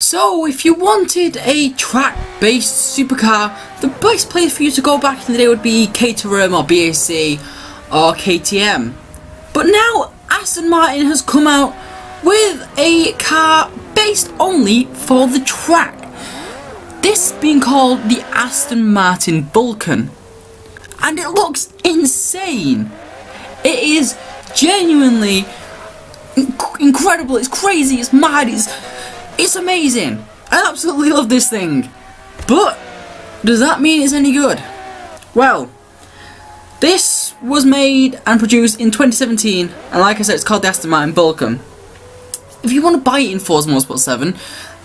So, if you wanted a track-based supercar, the best place for you to go back in the day would be Caterham or BAC or KTM. But now, Aston Martin has come out with a car based only for the track. This being called the Aston Martin Vulcan. And it looks insane. It is genuinely incredible, it's crazy, it's mad, it's amazing. I absolutely love this thing. But does that mean it's any good? Well, this was made and produced in 2017, and like I said, it's called the Aston Martin Vulcan. If you want to buy it in Forza Motorsport 7,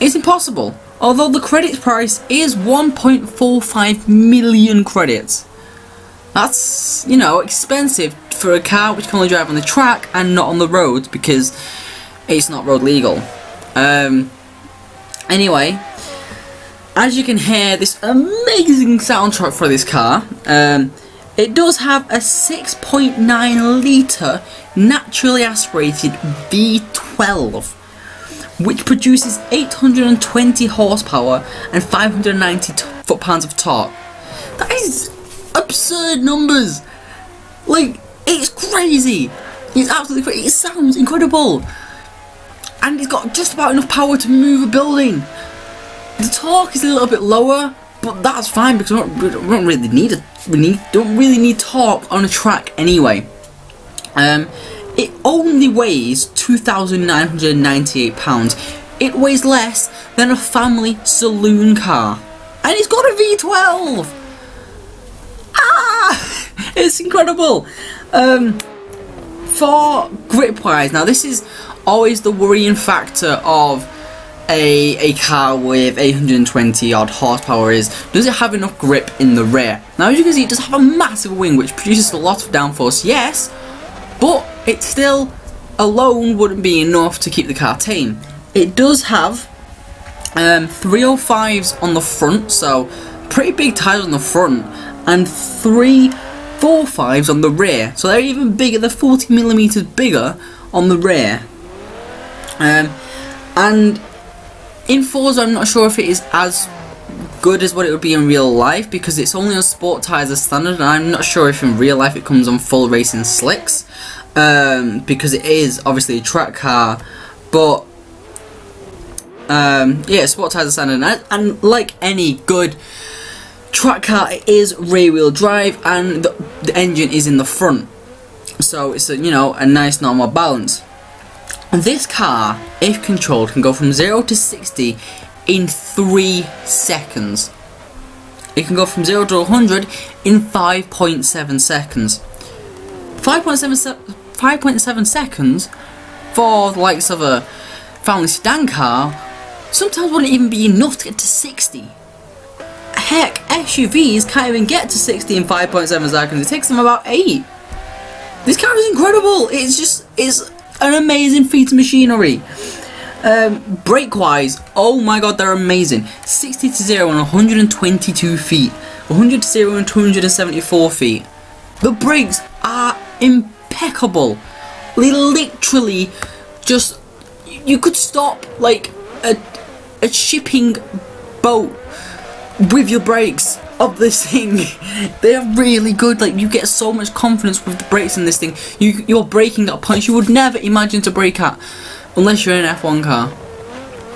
it's impossible. Although the credits price is 1.45 million credits. That's, you know, expensive for a car which can only drive on the track and not on the roads because it's not road legal. Anyway, as you can hear this amazing soundtrack for this car, it does have a 6.9 litre naturally aspirated V12 which produces 820 horsepower and 590 foot-pounds of torque. That is absurd numbers. Like, it's crazy. It's absolutely crazy. It sounds incredible. And it's got just about enough power to move a building. The torque is a little bit lower, but that's fine because we don't really need it. Don't really need torque on a track anyway. It only weighs 2,998 pounds. It weighs less than a family saloon car, and it's got a V12. It's incredible. For grip wise, now this is always the worrying factor of a car with 820 odd horsepower is, does it have enough grip in the rear? Now as you can see, it does have a massive wing which produces a lot of downforce, yes, but it still alone wouldn't be enough to keep the car tame. It does have 305s on the front, so pretty big tyres on the front, and 345s on the rear, so they're even bigger, they're 40mm bigger on the rear. And in Forza, I'm not sure if it is as good as what it would be in real life because it's only on sport tyres as standard, and I'm not sure if in real life it comes on full racing slicks because it is obviously a track car. But yeah, sport tyres are standard, and like any good track car, it is rear wheel drive and the engine is in the front, so it's a, you know, a nice normal balance. This car, if controlled, can go from 0 to 60 in 3 seconds. It can go from 0 to 100 in 5.7 seconds. 5.7 seconds for the likes of a family sedan car sometimes wouldn't even be enough to get to 60. Heck, SUVs can't even get to 60 in 5.7 seconds. It takes them about 8. This car is incredible. It's an amazing feat of machinery. Brake wise, oh my god, they're amazing. 60 to 0 on 122 feet, 100 to 0 on 274 feet. The brakes are impeccable. They literally just, you could stop like a shipping boat with your brakes of this thing. They are really good. Like, you get so much confidence with the brakes in this thing. You're braking at points you would never imagine to brake at unless you're in an F1 car.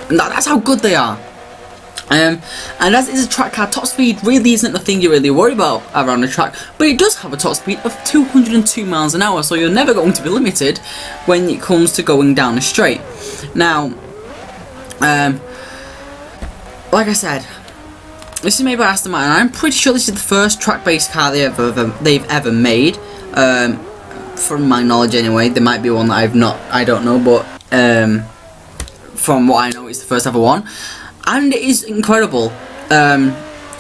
And that's how good they are. And as it is a track car, top speed really isn't the thing you really worry about around the track, but it does have a top speed of 202 miles an hour, so you're never going to be limited when it comes to going down a straight. Now, like I said, this is made by Aston Martin. I'm pretty sure this is the first track-based car they've ever made. From my knowledge, anyway. There might be one that I don't know, but from what I know, it's the first ever one, and it is incredible.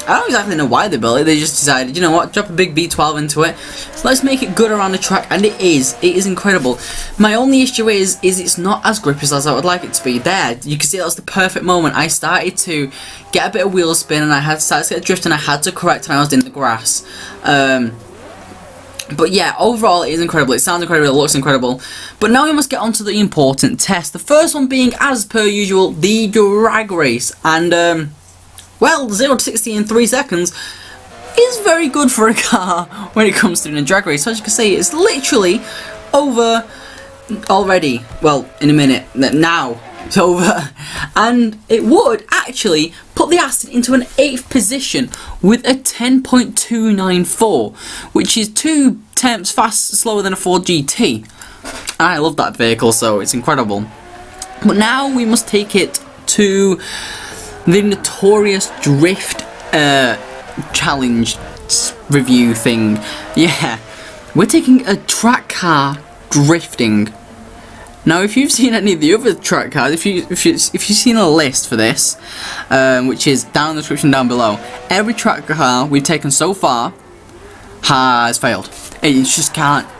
I don't exactly know why they built it. They just decided, you know what, drop a big V12 into it, so let's make it good around the track, and it is incredible. My only issue is it's not as grippy as I would like it to be. There, you can see that was the perfect moment. I started to get a bit of wheel spin, and I had started to get drift, and I had to correct when I was in the grass. But yeah, overall it is incredible, it sounds incredible, it looks incredible. But now we must get on to the important test. The first one being, as per usual, the drag race. And, well, 0 to 60 in 3 seconds is very good for a car when it comes to doing a drag race. So as you can see, it's literally over already. Well, in a minute, now it's over. And it would actually put the Aston into an 8th position with a 10.294, which is 2 tenths slower than a Ford GT. And I love that vehicle, so it's incredible. But now we must take it to the notorious drift challenge review thing. Yeah, we're taking a track car drifting. Now, if you've seen any of the other track cars, if you've seen a list for this, which is down in the description down below, every track car we've taken so far has failed. It just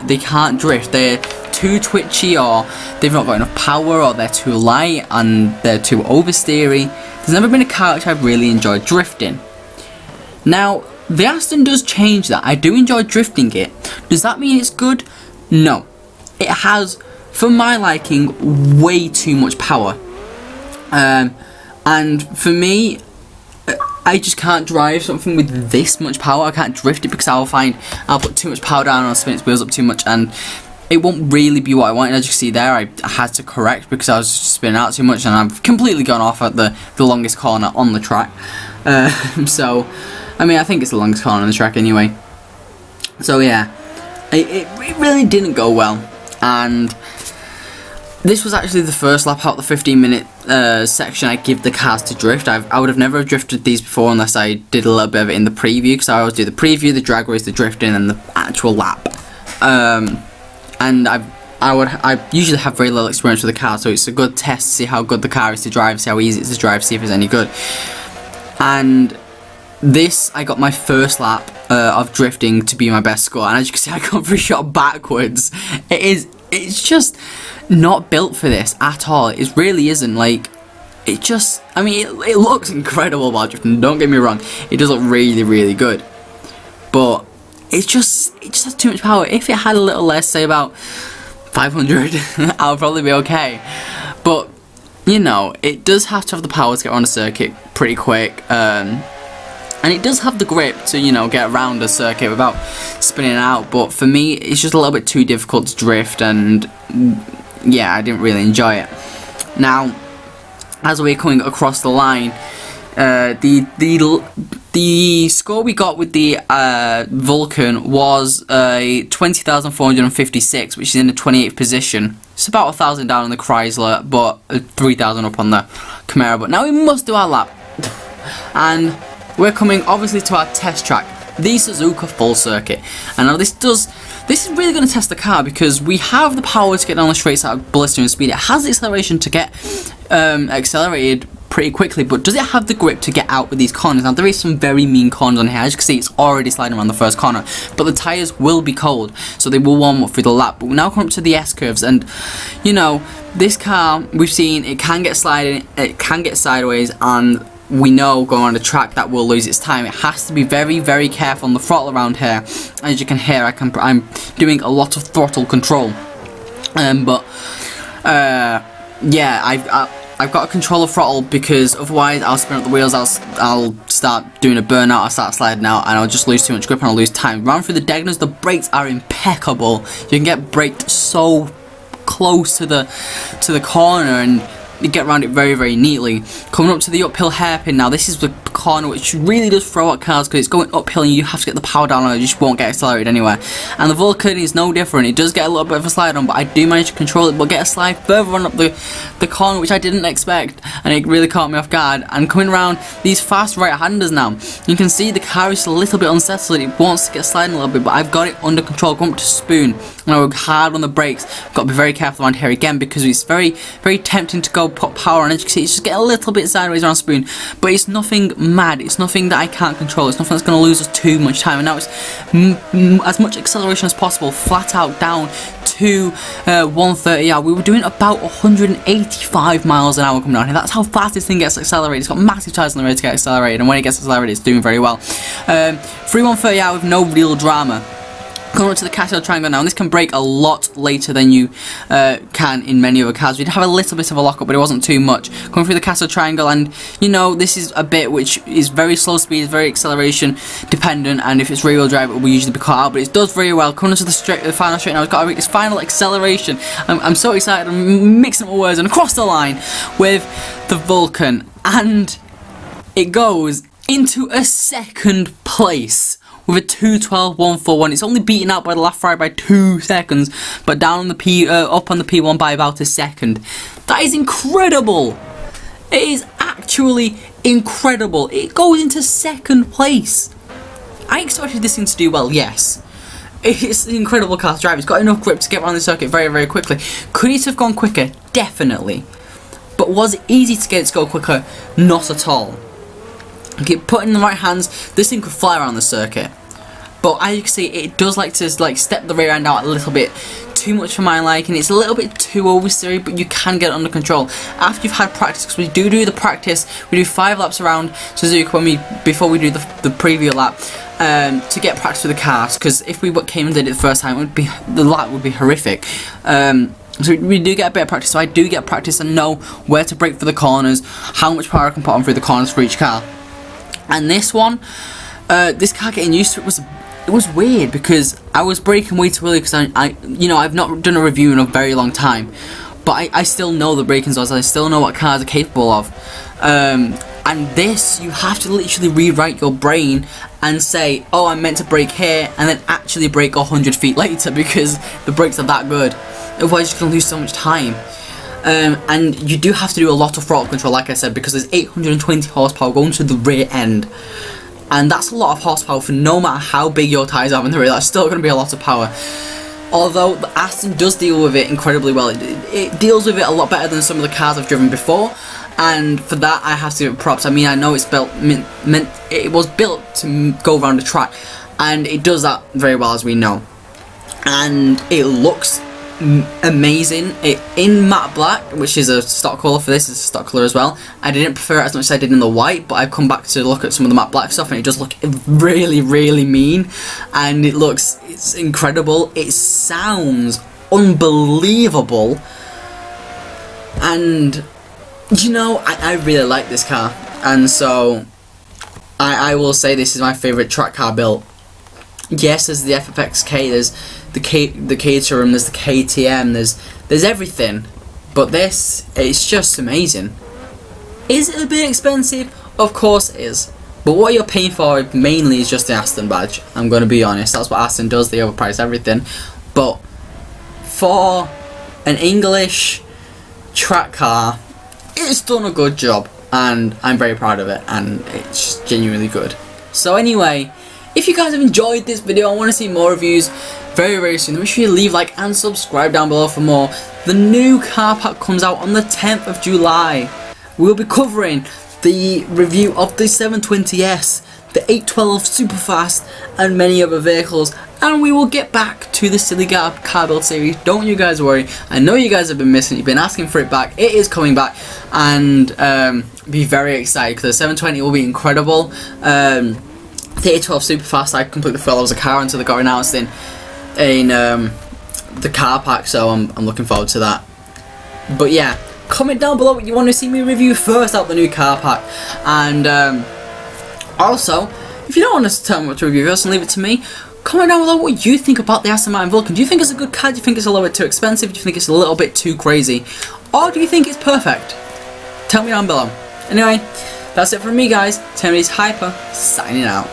they can't drift. They're too twitchy, or they've not got enough power, or they're too light and they're too oversteery. There's never been a car which I've really enjoyed drifting. Now, the Aston does change that. I do enjoy drifting it. Does that mean it's good? No. It has, for my liking, way too much power. And for me, I just can't drive something with this much power. I can't drift it because I'll put too much power down and I'll spin its wheels up too much, and it won't really be what I wanted. As you can see there, I had to correct because I was just spinning out too much, and I've completely gone off at the longest corner on the track. So, I mean, I think it's the longest corner on the track anyway. So yeah, it really didn't go well, and this was actually the first lap out the 15-minute section I give the cars to drift. I would have never drifted these before unless I did a little bit of it in the preview, because I always do the preview, the drag race, the drifting, and the actual lap. And I usually have very little experience with the car, so it's a good test to see how good the car is to drive, see how easy it is to drive, see if it's any good. And this, I got my first lap of drifting to be my best score, and as you can see, I got 3 shot backwards. It's just not built for this at all. It really isn't. Like, it just, I mean, it looks incredible while drifting, don't get me wrong. It does look really, really good. But it just has too much power. If it had a little less, say about 500, I'll probably be okay. But, you know, it does have to have the power to get around the circuit pretty quick. And it does have the grip to, you know, get around the circuit without spinning out. But for me, it's just a little bit too difficult to drift, and yeah, I didn't really enjoy it. Now, as we're coming across the line, the score we got with the Vulcan was 20,456, which is in the 28th position. It's about 1,000 down on the Chrysler, but 3,000 up on the Camaro. But now we must do our lap, and we're coming obviously to our test track, the Suzuka full circuit. And now this is really going to test the car, because we have the power to get down the straights at blistering speed. It has the acceleration to get accelerated pretty quickly, but does it have the grip to get out with these corners? Now, there is some very mean corners on here. As you can see, it's already sliding around the first corner, but the tyres will be cold, so they will warm up through the lap. But we're now coming up to the S-curves, and, you know, this car, we've seen, it can get sliding, it can get sideways, and we know going on the track that will lose its time. It has to be very, very careful on the throttle around here. As you can hear, I'm doing a lot of throttle control. Yeah, I've got to control the throttle, because otherwise I'll spin up the wheels, I'll start doing a burnout, I'll start sliding out, and I'll just lose too much grip and I'll lose time. Round through the diagonals, the brakes are impeccable. You can get braked so close to the corner, and you get around it very, very neatly. Coming up to the uphill hairpin now, this is the corner which really does throw out cars, because it's going uphill and you have to get the power down, or you just won't get accelerated anywhere. And the Vulcan is no different. It does get a little bit of a slide on, but I do manage to control it, but get a slide further on up the corner, which I didn't expect, and it really caught me off guard. And coming around these fast right-handers now, you can see the car is a little bit unsettled. It wants to get sliding a little bit, but I've got it under control. Come up to spoon, and I work hard on the brakes. I've got to be very careful around here again, because it's very, very tempting to go put power on. As you can see, it's just getting a little bit sideways around spoon, but it's nothing mad. It's nothing that I can't control. It's nothing that's going to lose us too much time. And now it's as much acceleration as possible, flat out down to 130 hour. We were doing about 185 miles an hour coming down here. That's how fast this thing gets accelerated. It's got massive tires on the road to get accelerated, and when it gets accelerated, it's doing very well. 130 hour with no real drama. Coming up to the Castle Triangle now, and this can break a lot later than you can in many other cars. We'd have a little bit of a lockup, but it wasn't too much. Coming through the Castle Triangle, and you know, this is a bit which is very slow speed, very acceleration dependent, and if it's rear wheel drive, it will usually be cut out, but it does very well. Coming to the final straight now, I've got to make this final acceleration. I'm so excited, I'm mixing up my words, and across the line with the Vulcan, and it goes into a second place with a 2:12.141. It's only beaten out by the lap Ferrari by 2 seconds, but down on the up on the P1 by about a second. That is incredible. It is actually incredible. It goes into second place. I expected this thing to do well, yes. It's an incredible car to drive. It's got enough grip to get around the circuit very, very quickly. Could it have gone quicker? Definitely. But was it easy to get it to go quicker? Not at all. Okay, put in the right hands, this thing could fly around the circuit. But as you can see, it does like to step the rear end out a little bit too much for my liking. It's a little bit too oversteery, but you can get it under control after you've had practice. Because we do the practice. We do 5 laps around Suzuka before we do the preview lap to get practice with the cars. Because if we came and did it the first time, the lap would be horrific. So we do get a bit of practice. So I do get practice and know where to brake for the corners, how much power I can put on through the corners for each car. And this one, this car getting used to it was weird because I was braking way too early because I've not done a review in a very long time, but I still know the braking zones. I still know what cars are capable of. And this, you have to literally rewrite your brain and say, oh, I'm meant to brake here, and then actually brake 100 feet later because the brakes are that good. Otherwise, you're gonna lose so much time. And you do have to do a lot of throttle control, like I said, because there's 820 horsepower going to the rear end. And that's a lot of horsepower for no matter how big your tyres are in the rear. That's still going to be a lot of power. Although the Aston does deal with it incredibly well. It deals with it a lot better than some of the cars I've driven before. And for that, I have to give it props. I mean, I know it's it was built to go around the track. And it does that very well, as we know. And it looks amazing. In matte black, which is a stock colour for this, is a stock colour as well. I didn't prefer it as much as I did in the white, but I've come back to look at some of the matte black stuff, and it does look really, really mean, and it's incredible. It sounds unbelievable, and you know, I really like this car, and so I will say this is my favourite track car built. Yes, there's the FFXK, there's the Caterham, there's the KTM, there's everything, but this, it's just amazing. Is it a bit expensive? Of course it is, but what you're paying for mainly is just the Aston badge. I'm going to be honest, that's what Aston does, they overprice everything. But for an English track car, it's done a good job, and I'm very proud of it, and it's genuinely good. So anyway, if you guys have enjoyed this video and want to see more reviews very, very soon, make sure you leave a like and subscribe down below for more. The new car pack comes out on the 10th of July. We'll be covering the review of the 720S, the 812 Superfast, and many other vehicles. And we will get back to the silly car build series. Don't you guys worry. I know you guys have been missing. You've been asking for it back. It is coming back, and be very excited because the 720 will be incredible. The 812 Superfast, I completely forgot that was a car until they got announced in the car pack, so I'm looking forward to that. But yeah, comment down below what you want to see me review first out the new car pack, and also, if you don't want to tell me what to review, just leave it to me. Comment down below what you think about the Aston Martin Vulcan. Do you think it's a good car? Do you think it's a little bit too expensive? Do you think it's a little bit too crazy? Or do you think it's perfect? Tell me down below. Anyway, that's it from me, guys. Tim is Hyper, signing out.